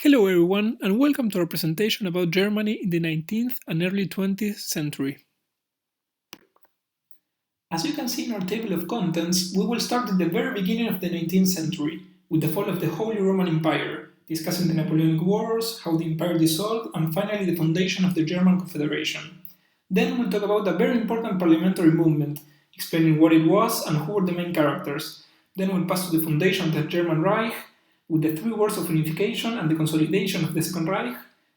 Hello everyone and welcome to our presentation about Germany in the 19th and early 20th century. As you can see in our table of contents, we will start at the very beginning of the 19th century, with the fall of the Holy Roman Empire, discussing the Napoleonic Wars, how the empire dissolved, and finally the foundation of the German Confederation. Then we'll talk about a very important parliamentary movement, explaining what it was and who were the main characters. Then we'll pass to the foundation of the German Reich, with the three wars of unification and the consolidation of the Second Reich,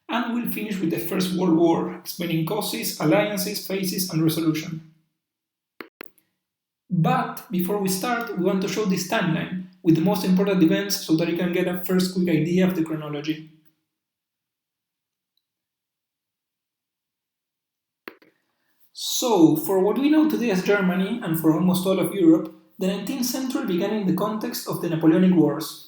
and we'll finish with the First World War, explaining causes, alliances, phases, and resolution. But before we start, we want to show this timeline with the most important events so that you can get a first quick idea of the chronology. So, for what we know today as Germany, and for almost all of Europe, the 19th century began in the context of the Napoleonic Wars.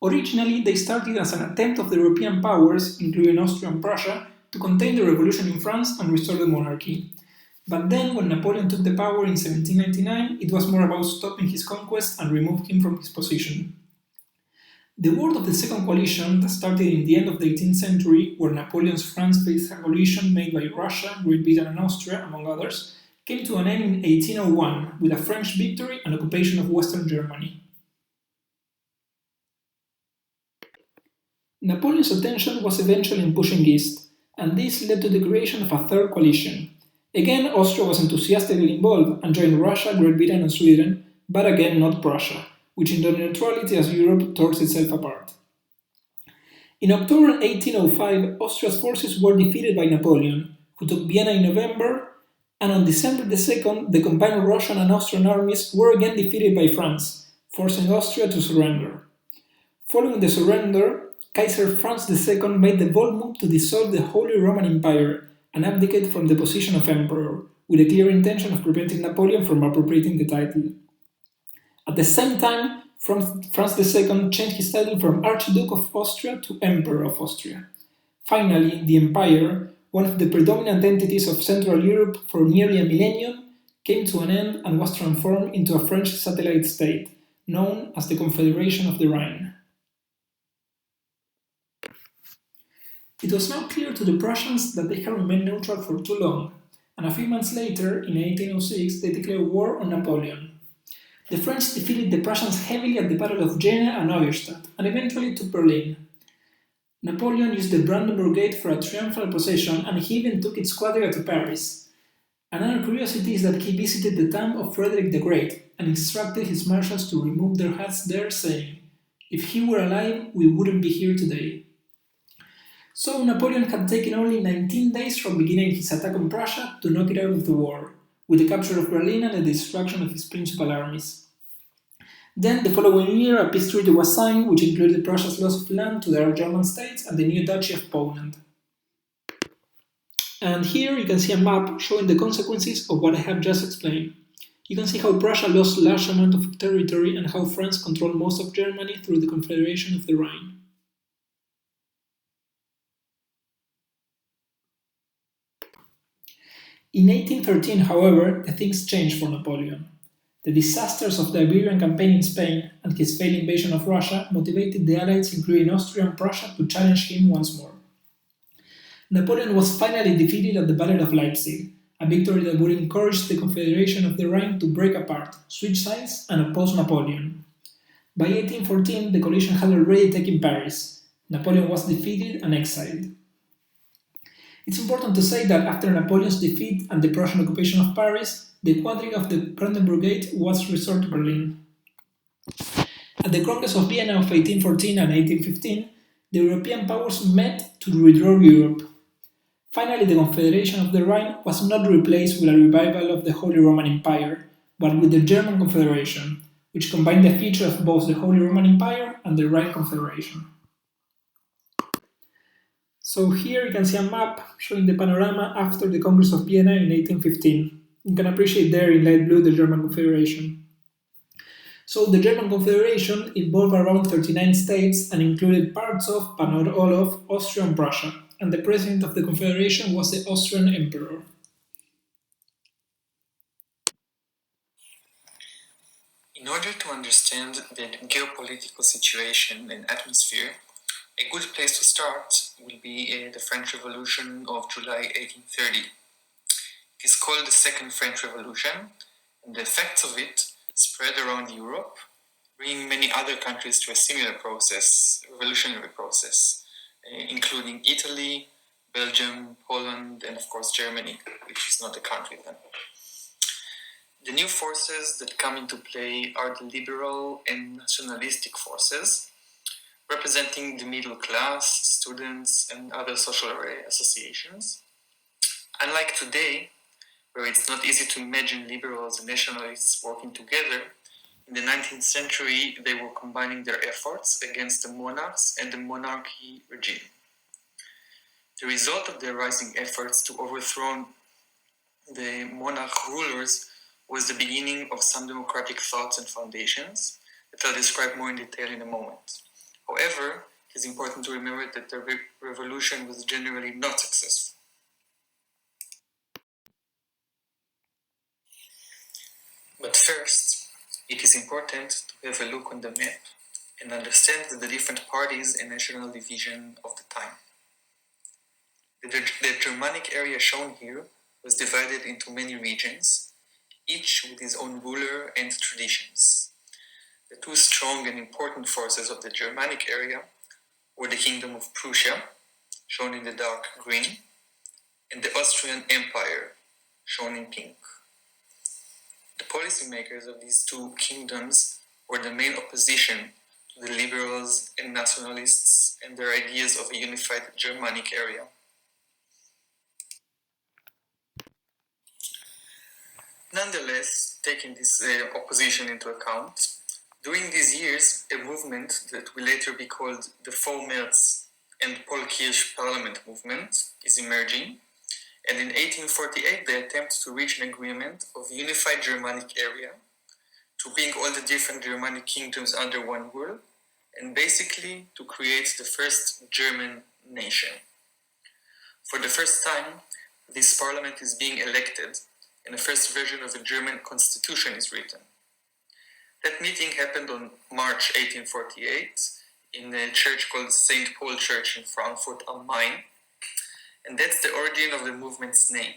Originally, they started as an attempt of the European powers, including Austria and Prussia, to contain the revolution in France and restore the monarchy. But then, when Napoleon took the power in 1799, it was more about stopping his conquest and remove him from his position. The word of the Second Coalition, that started in the end of the 18th century, where Napoleon's France faced a coalition made by Russia, Great Britain, and Austria, among others, came to an end in 1801 with a French victory and occupation of Western Germany. Napoleon's attention was eventually in pushing east, and this led to the creation of a third coalition. Again, Austria was enthusiastically involved and joined Russia, Great Britain, and Sweden, but again not Prussia, which endured neutrality as Europe tore itself apart. In October 1805, Austria's forces were defeated by Napoleon, who took Vienna in November, and on December 2nd, the combined Russian and Austrian armies were again defeated by France, forcing Austria to surrender. Following the surrender, Kaiser Franz II made the bold move to dissolve the Holy Roman Empire and abdicate from the position of emperor, with a clear intention of preventing Napoleon from appropriating the title. At the same time, Franz II changed his title from Archduke of Austria to Emperor of Austria. Finally, the empire, one of the predominant entities of Central Europe for nearly a millennium, came to an end and was transformed into a French satellite state, known as the Confederation of the Rhine. It was now clear to the Prussians that they had remained neutral for too long, and a few months later, in 1806, they declared war on Napoleon. The French defeated the Prussians heavily at the Battle of Jena and Auerstadt, and eventually took Berlin. Napoleon used the Brandenburg Gate for a triumphal procession, and he even took its quadriga to Paris. Another curiosity is that he visited the tomb of Frederick the Great, and instructed his marshals to remove their hats there, saying, "If he were alive, we wouldn't be here today." So Napoleon had taken only 19 days from beginning his attack on Prussia to knock it out of the war, with the capture of Berlin and the destruction of his principal armies. Then, the following year, a peace treaty was signed, which included Prussia's loss of land to the German states and the new Duchy of Poland. And here you can see a map showing the consequences of what I have just explained. You can see how Prussia lost large amount of territory and how France controlled most of Germany through the Confederation of the Rhine. In 1813, however, the things changed for Napoleon. The disasters of the Iberian campaign in Spain and his failed invasion of Russia motivated the Allies, including Austria and Prussia, to challenge him once more. Napoleon was finally defeated at the Battle of Leipzig, a victory that would encourage the Confederation of the Rhine to break apart, switch sides, and oppose Napoleon. By 1814, the coalition had already taken Paris. Napoleon was defeated and exiled. It's important to say that after Napoleon's defeat and the Prussian occupation of Paris, the quadriga of the Brandenburg Gate was restored to Berlin. At the Congress of Vienna of 1814 and 1815, the European powers met to redraw Europe. Finally, the Confederation of the Rhine was not replaced with a revival of the Holy Roman Empire, but with the German Confederation, which combined the features of both the Holy Roman Empire and the Rhine Confederation. So here you can see a map showing the panorama after the Congress of Vienna in 1815. You can appreciate there in light blue the German Confederation. So the German Confederation involved around 39 states and included parts of, but not all of, Austria and Prussia, and the president of the Confederation was the Austrian Emperor. In order to understand the geopolitical situation and atmosphere, A good place to start will be the French Revolution of July 1830. It is called the Second French Revolution, and the effects of it spread around Europe, bringing many other countries to a similar process, revolutionary process, including Italy, Belgium, Poland, and of course Germany, which is not a country then. The new forces that come into play are the liberal and nationalistic forces, representing the middle class, students, and other social associations. Unlike today, where it's not easy to imagine liberals and nationalists working together, in the 19th century they were combining their efforts against the monarchs and the monarchy regime. The result of their rising efforts to overthrow the monarch rulers was the beginning of some democratic thoughts and foundations that I'll describe more in detail in a moment. However, it is important to remember that the revolution was generally not successful. But first, it is important to have a look on the map and understand the different parties and national division of the time. The Germanic area shown here was divided into many regions, each with its own ruler and traditions. The two strong and important forces of the Germanic area were the Kingdom of Prussia, shown in the dark green, and the Austrian Empire, shown in pink. The policymakers of these two kingdoms were the main opposition to the liberals and nationalists and their ideas of a unified Germanic area. Nonetheless, taking this opposition into account, during these years, a movement that will later be called the 4 März and Paul Kirsch Parliament movement is emerging, and in 1848 they attempt to reach an agreement of unified Germanic area, to bring all the different Germanic kingdoms under one rule, and basically to create the first German nation. For the first time, this parliament is being elected, and the first version of the German constitution is written. That meeting happened on March 1848 in a church called St. Paul Church in Frankfurt am Main, and that's the origin of the movement's name.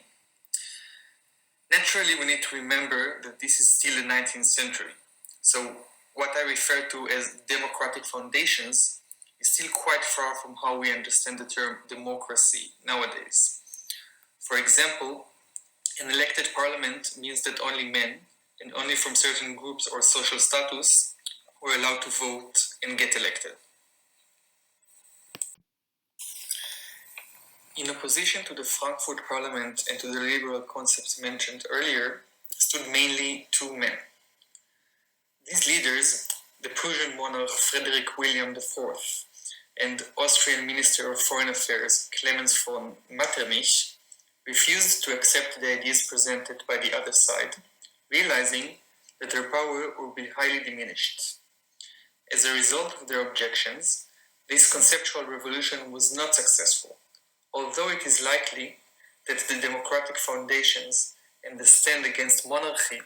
Naturally, we need to remember that this is still the 19th century, so what I refer to as democratic foundations is still quite far from how we understand the term democracy nowadays. For example, an elected parliament means that only men, and only from certain groups or social status, were allowed to vote and get elected. In opposition to the Frankfurt Parliament and to the liberal concepts mentioned earlier, stood mainly two men. These leaders, the Prussian monarch Frederick William IV and Austrian Minister of Foreign Affairs Clemens von Metternich, refused to accept the ideas presented by the other side, realizing that their power would be highly diminished. As a result of their objections, this conceptual revolution was not successful, although it is likely that the democratic foundations and the stand against monarchy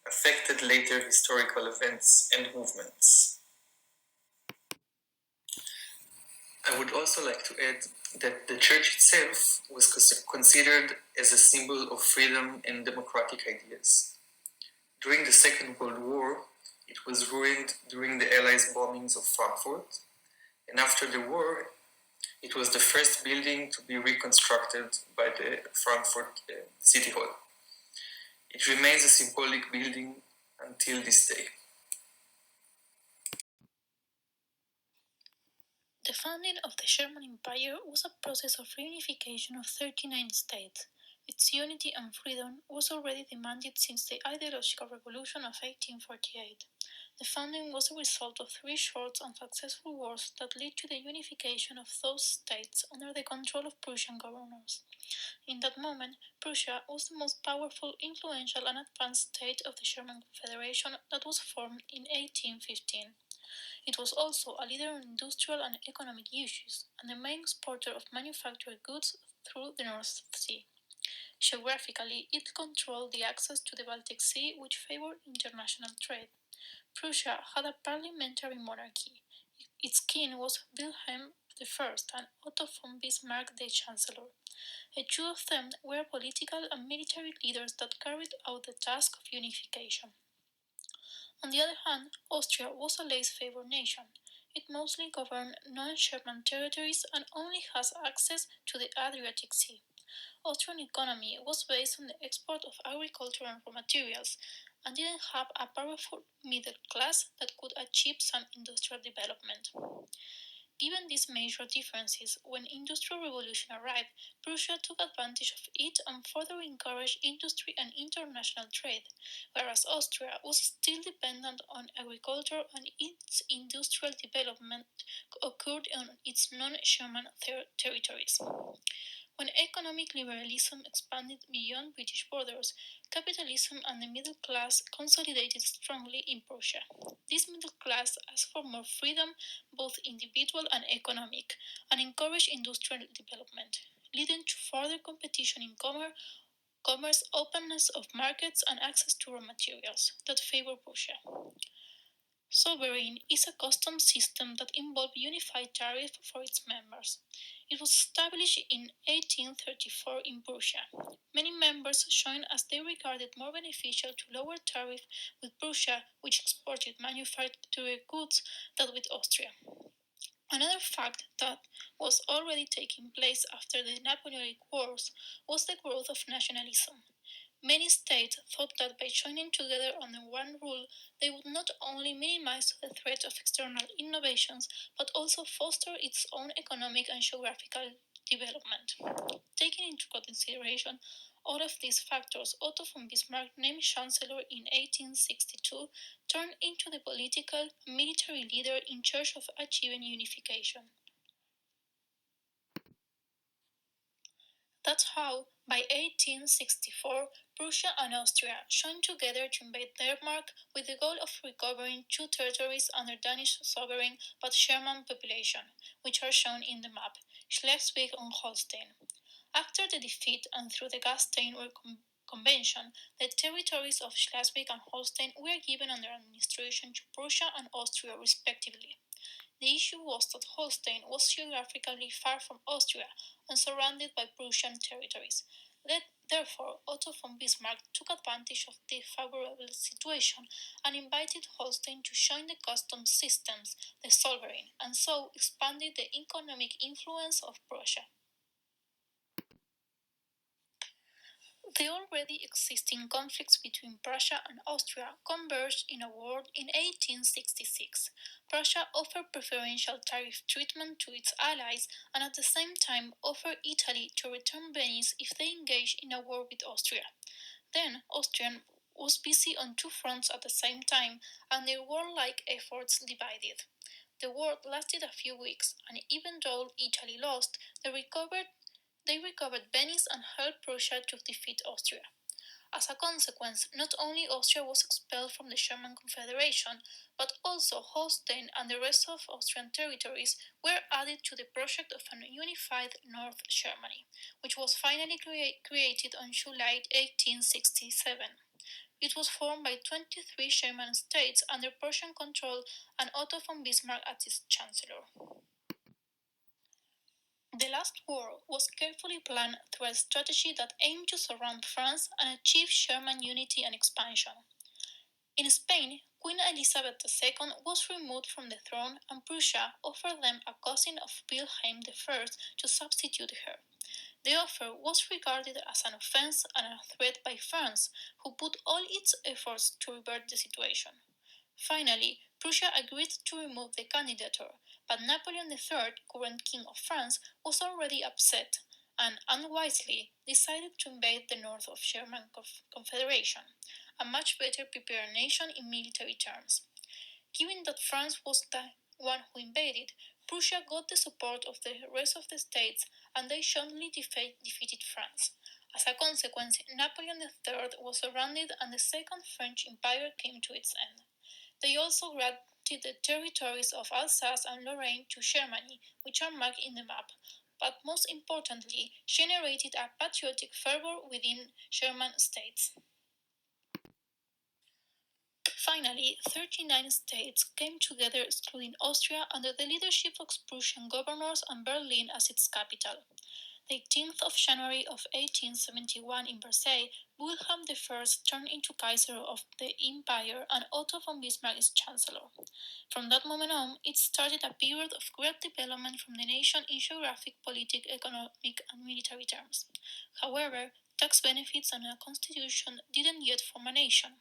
affected later historical events and movements. I would also like to add that the church itself was considered as a symbol of freedom and democratic ideas. During the Second World War, it was ruined during the Allies' bombings of Frankfurt, and after the war, it was the first building to be reconstructed by the Frankfurt City Hall. It remains a symbolic building until this day. The founding of the German Empire was a process of reunification of 39 states. Its unity and freedom was already demanded since the ideological revolution of 1848. The founding was a result of three short and successful wars that led to the unification of those states under the control of Prussian governors. In that moment, Prussia was the most powerful, influential, and advanced state of the German Confederation that was formed in 1815. It was also a leader in industrial and economic issues, and the main exporter of manufactured goods through the North Sea. Geographically, it controlled the access to the Baltic Sea, which favored international trade. Prussia had a parliamentary monarchy. Its king was Wilhelm the first and Otto von Bismarck the Chancellor. The two of them were political and military leaders that carried out the task of unification. On the other hand, Austria was a less favored nation. It mostly governed non-German territories and only has access to the Adriatic Sea. Austrian economy was based on the export of agricultural and raw materials and didn't have a powerful middle class that could achieve some industrial development. Given these major differences, when Industrial Revolution arrived, Prussia took advantage of it and further encouraged industry and international trade, whereas Austria was still dependent on agriculture and its industrial development occurred on its non-German territories. When economic liberalism expanded beyond British borders, capitalism and the middle class consolidated strongly in Prussia. This middle class asked for more freedom, both individual and economic, and encouraged industrial development, leading to further competition in commerce, openness of markets, and access to raw materials that favor Prussia. Sovereign is a customs system that involved unified tariff for its members. It was established in 1834 in Prussia. Many members joined as they regarded more beneficial to lower tariff with Prussia, which exported manufactured goods, than with Austria. Another fact that was already taking place after the Napoleonic Wars was the growth of nationalism. Many states thought that by joining together under one rule, they would not only minimize the threat of external innovations, but also foster its own economic and geographical development. Taking into consideration all of these factors, Otto von Bismarck, named Chancellor in 1862, turned into the political and military leader in charge of achieving unification. That's how, by 1864, Prussia and Austria joined together to invade Denmark with the goal of recovering two territories under Danish sovereign but German population, which are shown in the map, Schleswig and Holstein. After the defeat and through the Gastein Convention, the territories of Schleswig and Holstein were given under administration to Prussia and Austria respectively. The issue was that Holstein was geographically far from Austria and surrounded by Prussian territories. Therefore, Otto von Bismarck took advantage of the favorable situation and invited Holstein to join the customs systems, the sovereign, and so expanded the economic influence of Prussia. The already existing conflicts between Prussia and Austria converged in a war in 1866. Prussia offered preferential tariff treatment to its allies and at the same time offered Italy to return Venice if they engaged in a war with Austria. Then Austria was busy on two fronts at the same time and their warlike efforts divided. The war lasted a few weeks, and even though Italy lost, they recovered Venice and helped Prussia to defeat Austria. As a consequence, not only Austria was expelled from the German Confederation, but also Holstein and the rest of Austrian territories were added to the project of a unified North Germany, which was finally created on July 1867. It was formed by 23 German states under Prussian control and Otto von Bismarck as its chancellor. The last war was carefully planned through a strategy that aimed to surround France and achieve German unity and expansion. In Spain, Queen Elizabeth II was removed from the throne and Prussia offered them a cousin of Wilhelm I to substitute her. The offer was regarded as an offense and a threat by France, who put all its efforts to revert the situation. Finally, Prussia agreed to remove the candidature, but Napoleon III, current King of France, was already upset and unwisely decided to invade the north of German Confederation, a much better prepared nation in military terms. Given that France was the one who invaded, Prussia got the support of the rest of the states and they jointly defeated France. As a consequence, Napoleon III was surrounded and the Second French Empire came to its end. They also granted the territories of Alsace and Lorraine to Germany, which are marked in the map, but most importantly, generated a patriotic fervor within German states. Finally, 39 states came together excluding Austria under the leadership of Prussian governors and Berlin as its capital. The 18th of January of 1871 in Versailles, Wilhelm I turned into Kaiser of the Empire and Otto von Bismarck its Chancellor. From that moment on, it started a period of great development from the nation in geographic, political, economic, and military terms. However, tax benefits and a constitution didn't yet form a nation.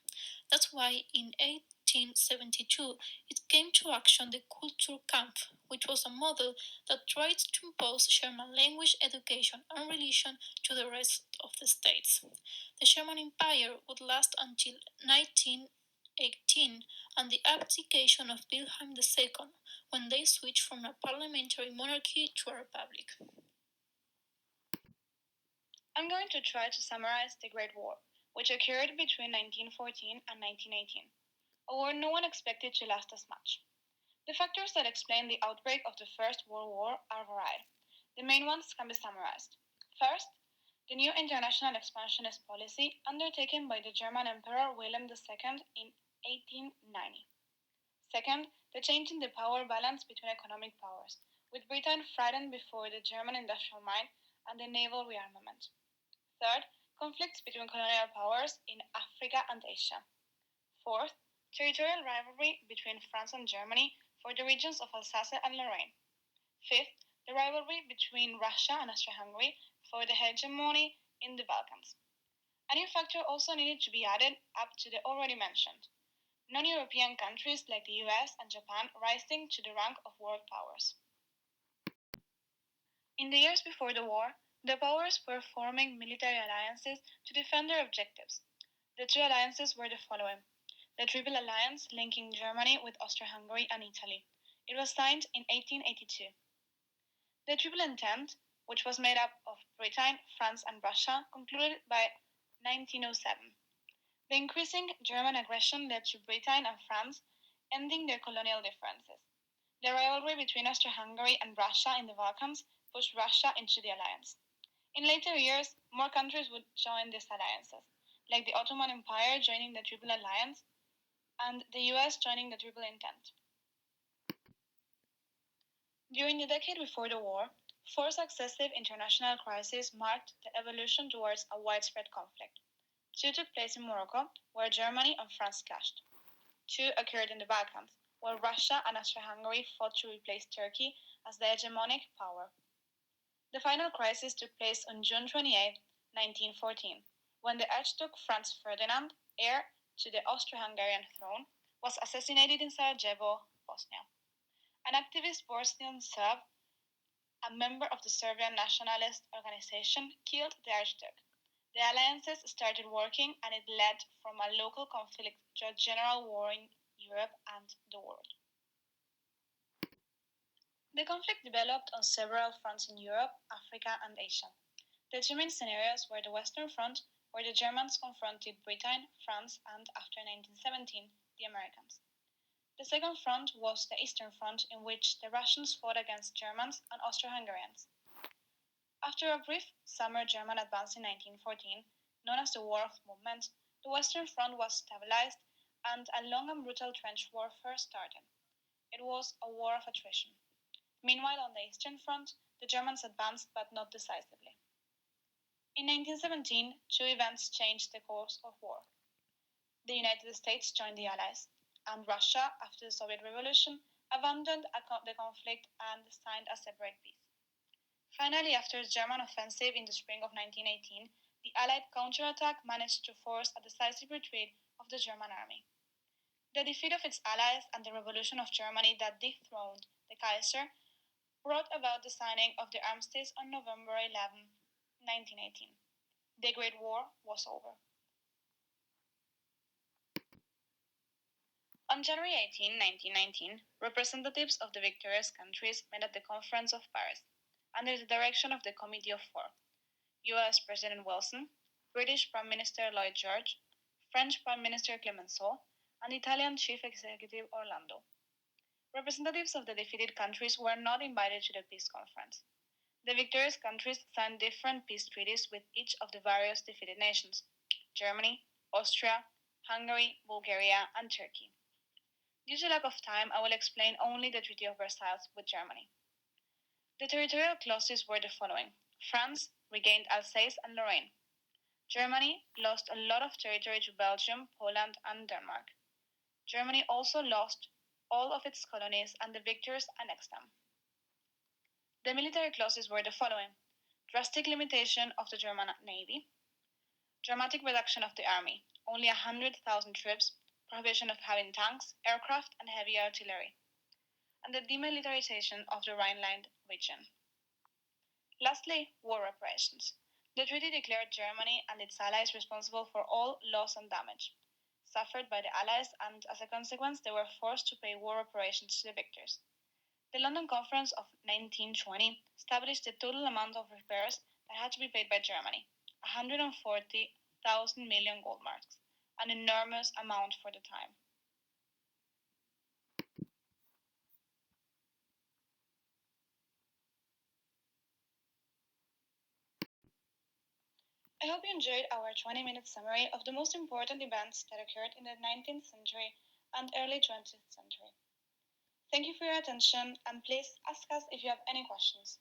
That's why in 1872 it came to action the Kulturkampf, which was a model that tried to impose German language, education, and religion to the rest of the states. The German Empire would last until 1918 and the abdication of Wilhelm II, when they switched from a parliamentary monarchy to a republic. I'm going to try to summarize the Great War, which occurred between 1914 and 1918, a war no one expected to last as much. The factors that explain the outbreak of the First World War are varied. The main ones can be summarized. First, the new international expansionist policy undertaken by the German Emperor Wilhelm II in 1890. Second, the change in the power balance between economic powers, with Britain frightened before the German industrial might and the naval rearmament. Third, conflicts between colonial powers in Africa and Asia. Fourth, territorial rivalry between France and Germany for the regions of Alsace and Lorraine. Fifth, the rivalry between Russia and Austria-Hungary for the hegemony in the Balkans. A new factor also needed to be added up to the already mentioned non-European countries like the US and Japan rising to the rank of world powers. In the years before the war, the powers were forming military alliances to defend their objectives. The two alliances were the following: the Triple Alliance linking Germany with Austria-Hungary and Italy. It was signed in 1882. The Triple Entente, which was made up of Britain, France, and Russia, concluded by 1907. The increasing German aggression led to Britain and France ending their colonial differences. The rivalry between Austria-Hungary and Russia in the Balkans pushed Russia into the alliance. In later years, more countries would join these alliances, like the Ottoman Empire joining the Triple Alliance and the US joining the Triple Entente. During the decade before the war, four successive international crises marked the evolution towards a widespread conflict. Two took place in Morocco, where Germany and France clashed. Two occurred in the Balkans, where Russia and Austria-Hungary fought to replace Turkey as the hegemonic power. The final crisis took place on June 28, 1914, when the Archduke Franz Ferdinand, heir to the Austro-Hungarian throne, was assassinated in Sarajevo, Bosnia. An activist Bosnian Serb, a member of the Serbian nationalist organization, killed the Archduke. The alliances started working and it led from a local conflict to a general war in Europe and the world. The conflict developed on several fronts in Europe, Africa, and Asia. The two main scenarios were the Western Front, where the Germans confronted Britain, France, and, after 1917, the Americans. The second front was the Eastern Front, in which the Russians fought against Germans and Austro-Hungarians. After a brief summer German advance in 1914, known as the War of Movement, the Western Front was stabilized and a long and brutal trench warfare started. It was a war of attrition. Meanwhile, on the Eastern Front, the Germans advanced but not decisively. In 1917, two events changed the course of war. The United States joined the Allies, and Russia, after the Soviet Revolution, abandoned the conflict and signed a separate peace. Finally, after the German offensive in the spring of 1918, the Allied counterattack managed to force a decisive retreat of the German army. The defeat of its allies and the revolution of Germany that dethroned the Kaiser brought about the signing of the armistice on November 11, 1918. The Great War was over. On January 18, 1919, representatives of the victorious countries met at the Conference of Paris, under the direction of the Committee of Four: US President Wilson, British Prime Minister Lloyd George, French Prime Minister Clemenceau, and Italian Chief Executive Orlando. Representatives of the defeated countries were not invited to the peace conference. The victorious countries signed different peace treaties with each of the various defeated nations: Germany, Austria, Hungary, Bulgaria, and Turkey. Due to lack of time, I will explain only the Treaty of Versailles with Germany. The territorial clauses were the following: France regained Alsace and Lorraine. Germany lost a lot of territory to Belgium, Poland, and Denmark. Germany also lost all of its colonies, and the victors annexed them. The military clauses were the following: drastic limitation of the German navy, dramatic reduction of the army, only 100,000 troops, prohibition of having tanks, aircraft, and heavy artillery, and the demilitarization of the Rhineland region. Lastly, war reparations. The treaty declared Germany and its allies responsible for all loss and damage suffered by the Allies, and as a consequence, they were forced to pay war reparations to the victors. The London Conference of 1920 established the total amount of repairs that had to be paid by Germany: 140,000 million gold marks, an enormous amount for the time. I hope you enjoyed our 20-minute summary of the most important events that occurred in the 19th century and early 20th century. Thank you for your attention, and please ask us if you have any questions.